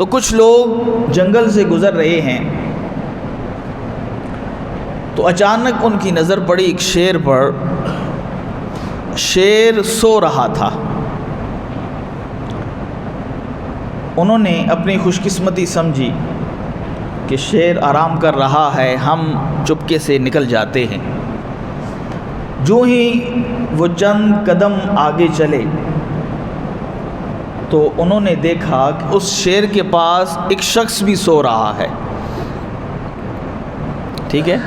تو کچھ لوگ جنگل سے گزر رہے ہیں، تو اچانک ان کی نظر پڑی ایک شیر پر۔ شیر سو رہا تھا۔ انہوں نے اپنی خوش قسمتی سمجھی کہ شیر آرام کر رہا ہے، ہم چپکے سے نکل جاتے ہیں۔ جو ہی وہ چند قدم آگے چلے تو انہوں نے دیکھا کہ اس شیر کے پاس ایک شخص بھی سو رہا ہے۔ ٹھیک ہے،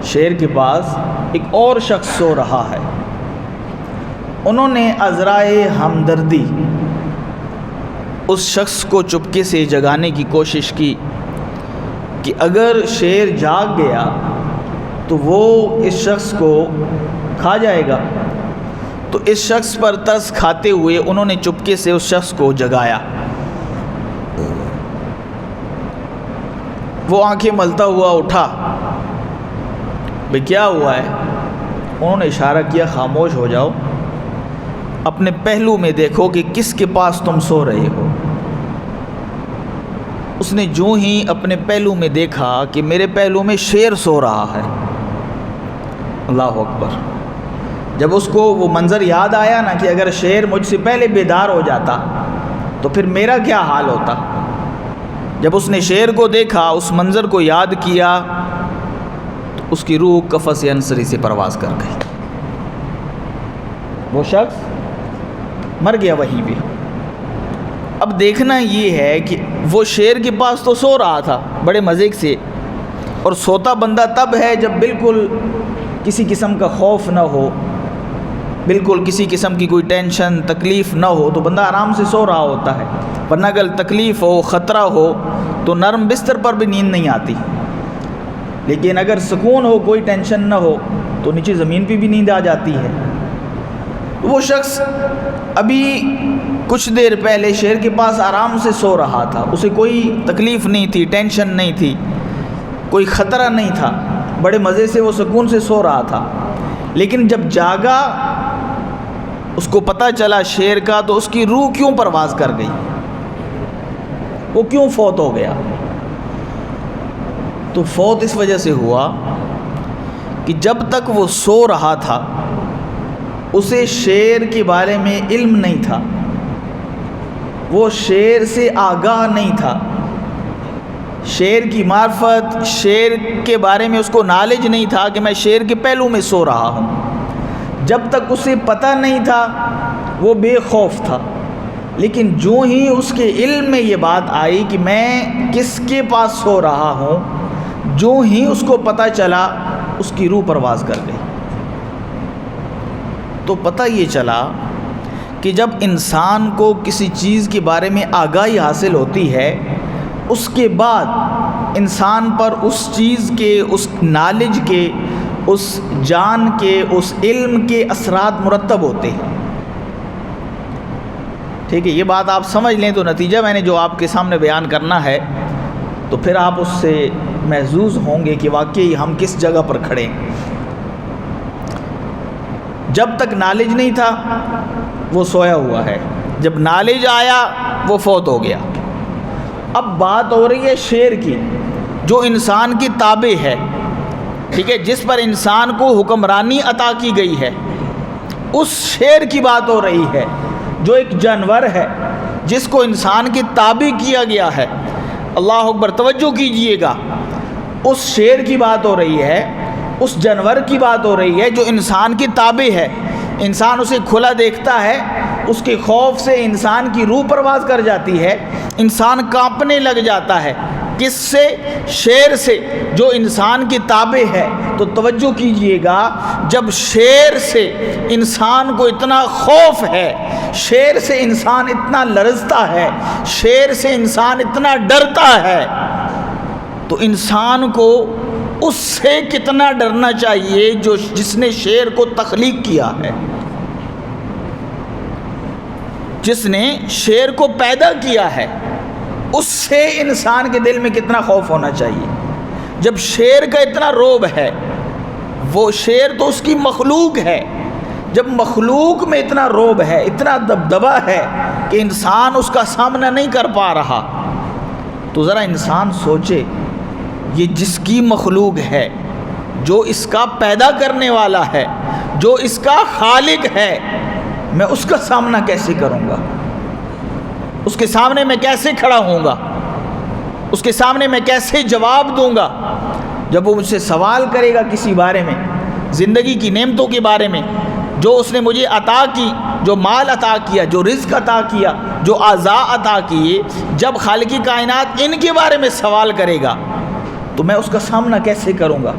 شیر کے پاس ایک اور شخص سو رہا ہے۔ انہوں نے عذرائے ہمدردی اس شخص کو چپکے سے جگانے کی کوشش کی کہ اگر شیر جاگ گیا تو وہ اس شخص کو کھا جائے گا۔ تو اس شخص پر ترس کھاتے ہوئے انہوں نے چپکے سے اس شخص کو جگایا۔ وہ آنکھیں ملتا ہوا اٹھا، بھئی کیا ہوا ہے؟ انہوں نے اشارہ کیا، خاموش ہو جاؤ، اپنے پہلو میں دیکھو کہ کس کے پاس تم سو رہے ہو۔ اس نے جو ہی اپنے پہلو میں دیکھا کہ میرے پہلو میں شیر سو رہا ہے۔ اللہ اکبر۔ جب اس کو وہ منظر یاد آیا نا کہ اگر شیر مجھ سے پہلے بیدار ہو جاتا تو پھر میرا کیا حال ہوتا، جب اس نے شیر کو دیکھا، اس منظر کو یاد کیا، تو اس کی روح قفس عنصری سے پرواز کر گئی۔ وہ شخص مر گیا وہیں پہ۔ اب دیکھنا یہ ہے کہ وہ شیر کے پاس تو سو رہا تھا بڑے مزے سے، اور سوتا بندہ تب ہے جب بالکل کسی قسم کا خوف نہ ہو، بالکل کسی قسم کی کوئی ٹینشن تکلیف نہ ہو، تو بندہ آرام سے سو رہا ہوتا ہے۔ ورنہ اگر تکلیف ہو، خطرہ ہو تو نرم بستر پر بھی نیند نہیں آتی، لیکن اگر سکون ہو، کوئی ٹینشن نہ ہو، تو نیچے زمین پہ بھی نیند آ جاتی ہے۔ وہ شخص ابھی کچھ دیر پہلے شیر کے پاس آرام سے سو رہا تھا، اسے کوئی تکلیف نہیں تھی، ٹینشن نہیں تھی، کوئی خطرہ نہیں تھا، بڑے مزے سے وہ سکون سے سو رہا تھا۔ لیکن جب جاگا، اس کو پتہ چلا شیر کا، تو اس کی روح کیوں پرواز کر گئی، وہ کیوں فوت ہو گیا؟ تو فوت اس وجہ سے ہوا کہ جب تک وہ سو رہا تھا اسے شیر کے بارے میں علم نہیں تھا، وہ شیر سے آگاہ نہیں تھا، شیر کی معرفت، شیر کے بارے میں اس کو نالج نہیں تھا کہ میں شیر کے پہلو میں سو رہا ہوں۔ جب تک اسے پتہ نہیں تھا وہ بے خوف تھا، لیکن جو ہی اس کے علم میں یہ بات آئی کہ میں کس کے پاس سو رہا ہوں، جو ہی اس کو پتہ چلا، اس کی روح پرواز کر گئی۔ تو پتہ یہ چلا کہ جب انسان کو کسی چیز کے بارے میں آگاہی حاصل ہوتی ہے، اس کے بعد انسان پر اس چیز کے، اس نالج کے، اس جان کے، اس علم کے اثرات مرتب ہوتے ہیں۔ ٹھیک ہے، یہ بات آپ سمجھ لیں تو نتیجہ میں نے جو آپ کے سامنے بیان کرنا ہے، تو پھر آپ اس سے محظوظ ہوں گے کہ واقعی ہم کس جگہ پر کھڑے ہیں۔ جب تک نالج نہیں تھا وہ سویا ہوا ہے، جب نالج آیا وہ فوت ہو گیا۔ اب بات ہو رہی ہے شیر کی، جو انسان کی تابع ہے، ٹھیک ہے، جس پر انسان کو حکمرانی عطا کی گئی ہے، اس شیر کی بات ہو رہی ہے جو ایک جانور ہے، جس کو انسان کی تابع کیا گیا ہے۔ اللہ اکبر، توجہ کیجئے گا، اس شیر کی بات ہو رہی ہے، اس جانور کی بات ہو رہی ہے جو انسان کی تابع ہے۔ انسان اسے کھلا دیکھتا ہے، اس کے خوف سے انسان کی روح پرواز کر جاتی ہے، انسان کانپنے لگ جاتا ہے۔ کس سے؟ شیر سے، جو انسان کی تابع ہے۔ تو توجہ کیجئے گا، جب شیر سے انسان کو اتنا خوف ہے، شیر سے انسان اتنا لرزتا ہے، شیر سے انسان اتنا ڈرتا ہے، تو انسان کو اس سے کتنا ڈرنا چاہیے جس نے شیر کو تخلیق کیا ہے، جس نے شیر کو پیدا کیا ہے، اس سے انسان کے دل میں کتنا خوف ہونا چاہیے۔ جب شیر کا اتنا رعب ہے، وہ شیر تو اس کی مخلوق ہے، جب مخلوق میں اتنا رعب ہے، اتنا دبدبہ ہے کہ انسان اس کا سامنا نہیں کر پا رہا، تو ذرا انسان سوچے، یہ جس کی مخلوق ہے، جو اس کا پیدا کرنے والا ہے، جو اس کا خالق ہے، میں اس کا سامنا کیسے کروں گا؟ اس کے سامنے میں کیسے کھڑا ہوں گا؟ اس کے سامنے میں کیسے جواب دوں گا جب وہ مجھ سے سوال کرے گا کسی بارے میں، زندگی کی نعمتوں کے بارے میں، جو اس نے مجھے عطا کی، جو مال عطا کیا، جو رزق عطا کیا، جو اعضاء عطا کیے، جب خالق کائنات ان کے بارے میں سوال کرے گا تو میں اس کا سامنا کیسے کروں گا؟